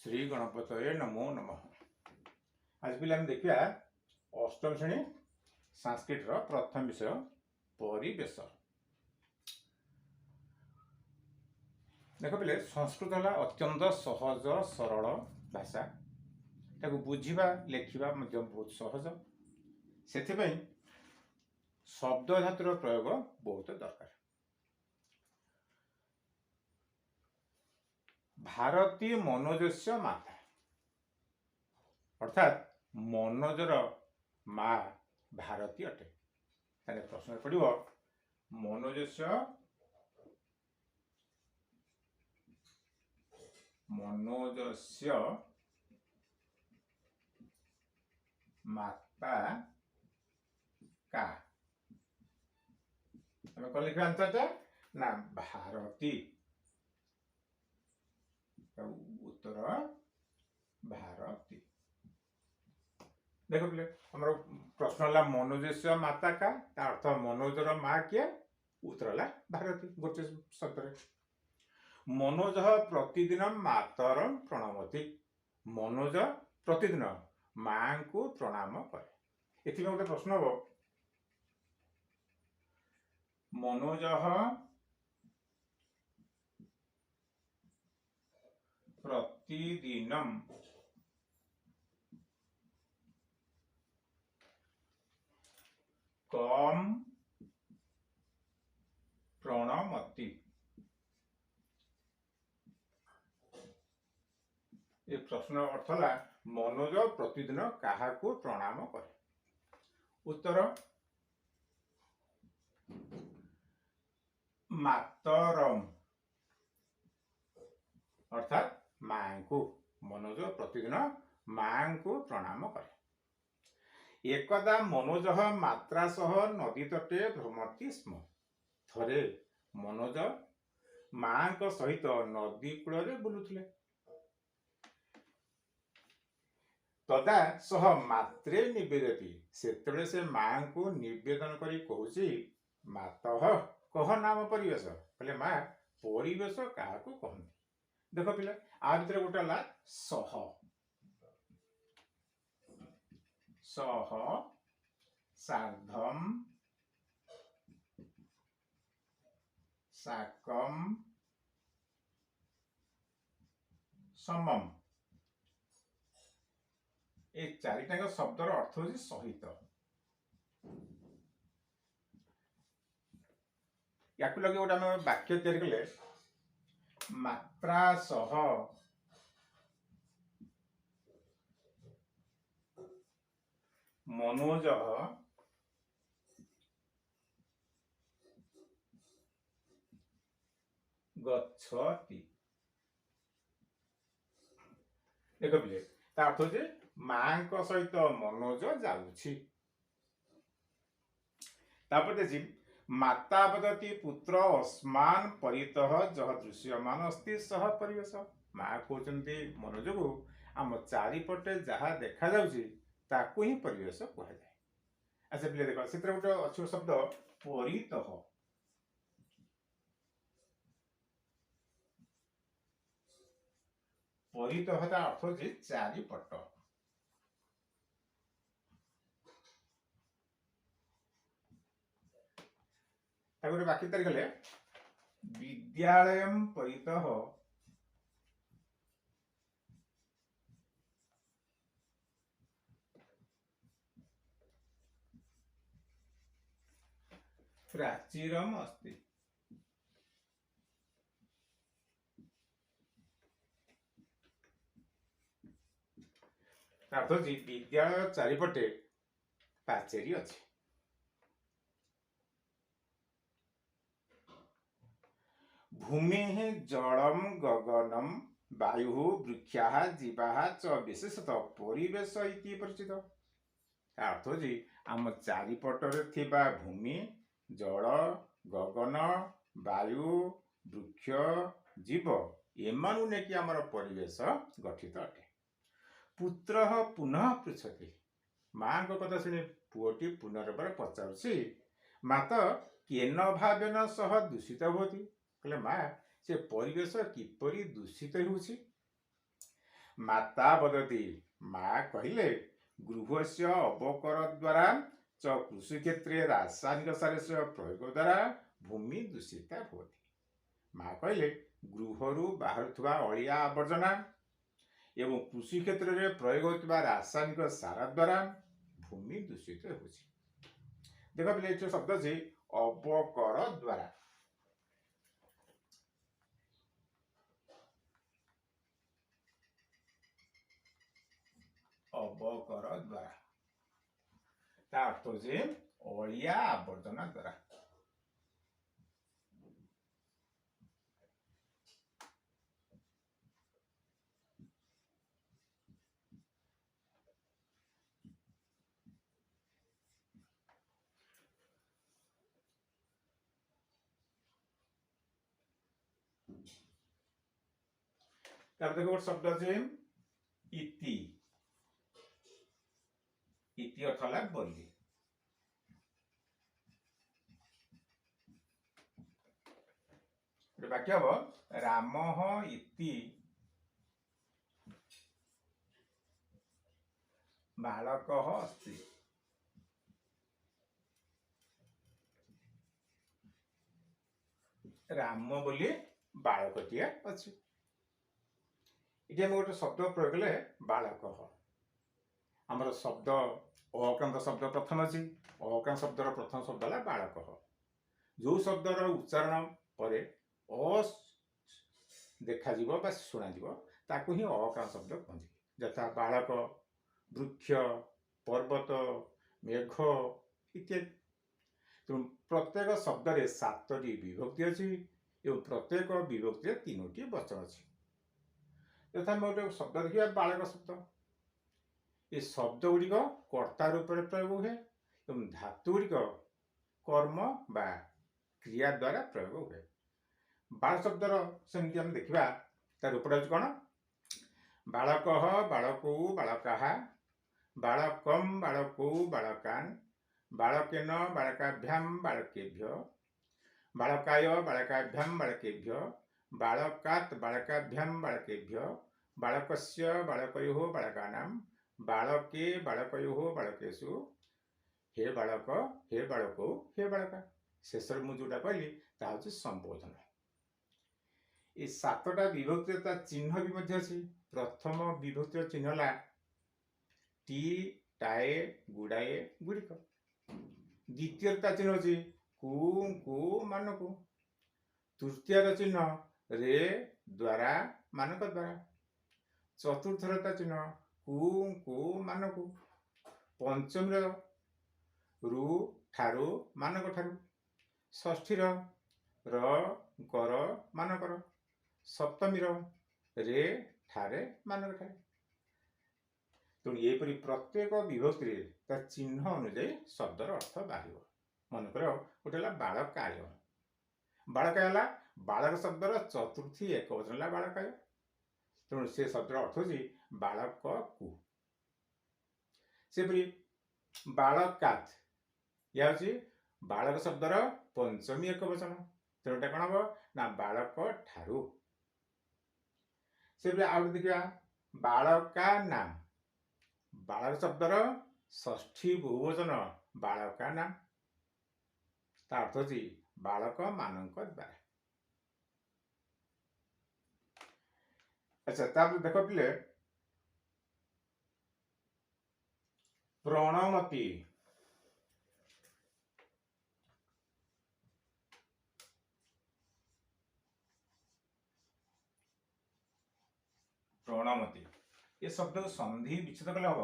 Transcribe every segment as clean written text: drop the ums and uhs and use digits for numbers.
श्री गणपतये नमो नमः। आज पिला देखिए अष्टम श्रेणी संस्कृत प्रथम विषय परिवेश। देख पे संस्कृत है अत्यंत सहज सरल भाषा, ताको बुझा लेखा बहुत सहज, से शब्द धातुर प्रयोग बहुत दरकार। भारती मनोजस्य माता अर्थात मनोजर माँ भारती अटे। प्रश्न पड़ो मनोजस्य माता का कौन लिखा आंसर ना भारती। उत्तर भारती। देख पे हमारा प्रश्न है मनोजस्य माता का अर्थ मनोजर माँ किए, उत्तर है भारती गोटे शब्द। मनोज प्रतिदिन मातर प्रणमति। मनोज प्रतिदिन माँ को प्रणाम करे। ये गोटे प्रश्न हम मनोज प्रतिदिन कम प्रणमति। ये प्रश्न अर्थ है मनोज प्रतिदिन क्या प्रणाम करे। उत्तर मातरम अर्थात माँ को। मनोज प्रतिदिन माँ को प्रणाम करे। एकदा मनोज मात्रा सह नदी तटे भ्रमति स्म। थरे मनोज माँ सहित नदी कूल बुलुथिले। तदा सह मात्रे निवेदती। सेतबेले से माँ को निवेदन करी कहूची मातः कह नाम परिवेश। कहले माँ परिवेश क्या कहती। देख पिला आ भीतर गोटे है सह सह सार्धम साकम समम। ये चारिटा शब्दर अर्थ हो सहित। या लगे गोटे आम वाक्य तैयारी कले मात्रा सह मनोज गच्छति। देख पे अर्थ हो माँ सहित मनोज जाऊछि। माता वदति पुत्र अस्मान परितः जह दृश्यमान अस्ति सह परिवेश। माँ कहते मनोज को आम चारिपटे जहाँ देखा जाउछि ताकू ही परिवेश कह जाए। अच्छा पे देख से गोटे अच्छे शब्द परितः। परितः अर्थ हो चारिपट। गोटे वाक्य तैयारी कले विद्यालय परितः प्राचीरम अस्ति। अर्थ विद्यालय चारिपटे पाचेरी अच्छी। भूमि जलम गगनम वायु वृक्षा जीवा च विशेषतः परिवेश इति परिचित। अर्थ हो आम चारिपटरे थिबा भूमि जल गगन वायु वृक्ष जीव एमानु नेकी आमर परिवेश गठित अटे। पुत्र पुनः पृछति। माँ को कथा शुणी पुओटी पुनर्बार पचारुछि माता केन भावेन सह दूषित होती। कहले माँ से परिवेश किपरि दूषित होउछि। माता वदति माँ कहले गृहस्य अवकर द्वारा च कृषि क्षेत्रे रासायनिक सारस्य प्रयोग द्वारा भूमि दूषिता होती। माँ कहले गृहरु बाहरुवा अलिया आवर्जना एवं कृषि क्षेत्र में प्रयोग होता रासायनिक सार द्वारा भूमि दूषित हो। देख पे जो शब्द अच्छे अवकर द्वारा, अवकर द्वारा अर्थ होचे अलिया आवर्जना द्वारा। देखो गोटे शब्द अच्छे इति, इति अर्थ है बोली। वाक्य हम राम इति बालक अस्ति। राम बोली बालकटी अच्छी। ये गोटे शब्द प्रयोग कले बालक आमर शब्द अकांत शब्द प्रथम अच्छी। अकांत शब्द प्रथम शब्द है बालक। जो शब्दर उच्चारण पर अ देखा शुणा ताकू ही अकांत शब्द कहते। यथा बालक, वृक्ष, पर्वत, मेघ इत्यादि। तो प्रत्येक शब्द रे 7टी विभक्ति अच्छी एवं प्रत्येक विभक्ति 3टी वचन अच्छी। यथा गोटे शब्द देखिए बालक शब्द, ये शब्द गुड़िक कर्ता रूप में प्रयोग हुए एवं धातु गुड़िक कर्म बा क्रिया द्वारा प्रयोग हुए। बाल शब्दर सेमती हम देखा तार रूपटा हूँ कौन बालक, बालकौ, बालकाः, बालकम, बालकौ, बालकान्, बालकेन, बालकाभ्यां, बालकेभ्यो, बालकाय, बालकाभ्यां, बालकेभ्यो, बालकात्, बालकाभ्यां, बालकेभ्यो, बालकस्य, बालकयोः, बालकानां, बालके, बालकयोः, बालकेषु, हे बालक, हे बालकौ, हे बालका। शेष मुझे जोटा कहली हूँ संबोधन। ये 7टा विभक्ति चिन्ह भी अच्छी। प्रथम विभक्ति चिन्ह है टी, टाए, गुड़ाए, गुड़िक। द्वितीय चिन्ह अच्छी कु, कु, मानक। तृतीय चिन्ह रे, द्वारा, मानक द्वारा। चतुर्थर चिन्ह कु, कु, मानक। पंचमी रु, ठारू, मानक ठारू। षष्ठी र, कर, मानकर। सप्तमी रे, ठारे, मानक ठारे। तेणु यहपरी प्रत्येक विभक्ति चिन्ह अनुजाई शब्दर अर्थ बाहर। मनकर गोटे बालकाय, बालकाय है बालक शब्दर चतुर्थी एक वचन है बालकाय। तेणु से शब्दर अर्थ हो बालक कु। सेपरी बालकात या बालक शब्दर पंचमी एक वचन। तेणु कौन हम ना बालक ठारू। से आउ देखा बालका नाम, बालक शब्दर षष्ठी बहुवचन बालका नाम। अर्थ हो बालक मानक द्वारा। अच्छा तापर देख पिले प्रणमति। प्रणमति ये शब्द को संधि विच्छेद कले हम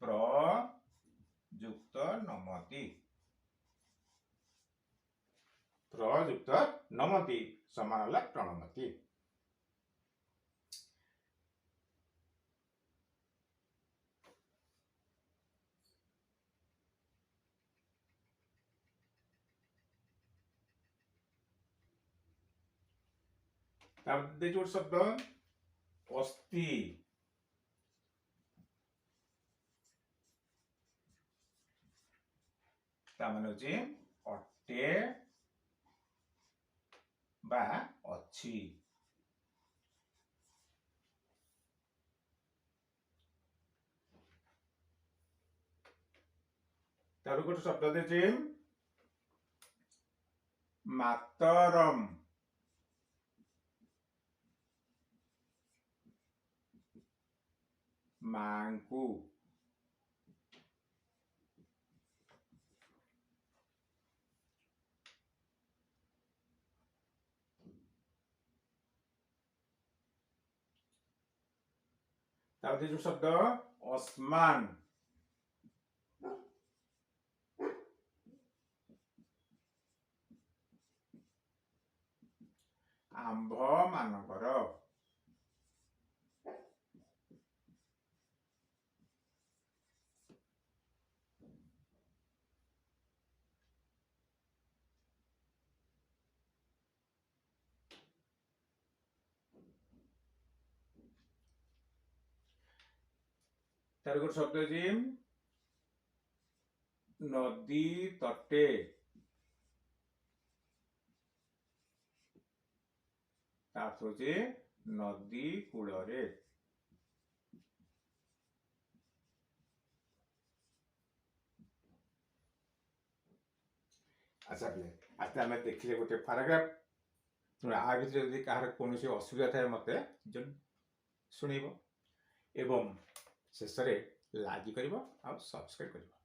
प्रयुक्त नमति। प्रयुक्त नमति समान है प्रणमति। जो शब्द अस्ति, अटे बा अच्छी। तार गोटे शब्द देछि मातरम। मांकु। तार जो शब्द अस्मान। आंभ मानकर। तार गोटे शब्द अछि नदी तटे। तार होचे नदी कूलरे। अच्छा पिले आज आम देखिले गोटे पैराग्राफ आ भितर यदि कहार कौन असुविधा थाए मते शुणव एवं शेष लाइक कर सब्सक्राइब कर।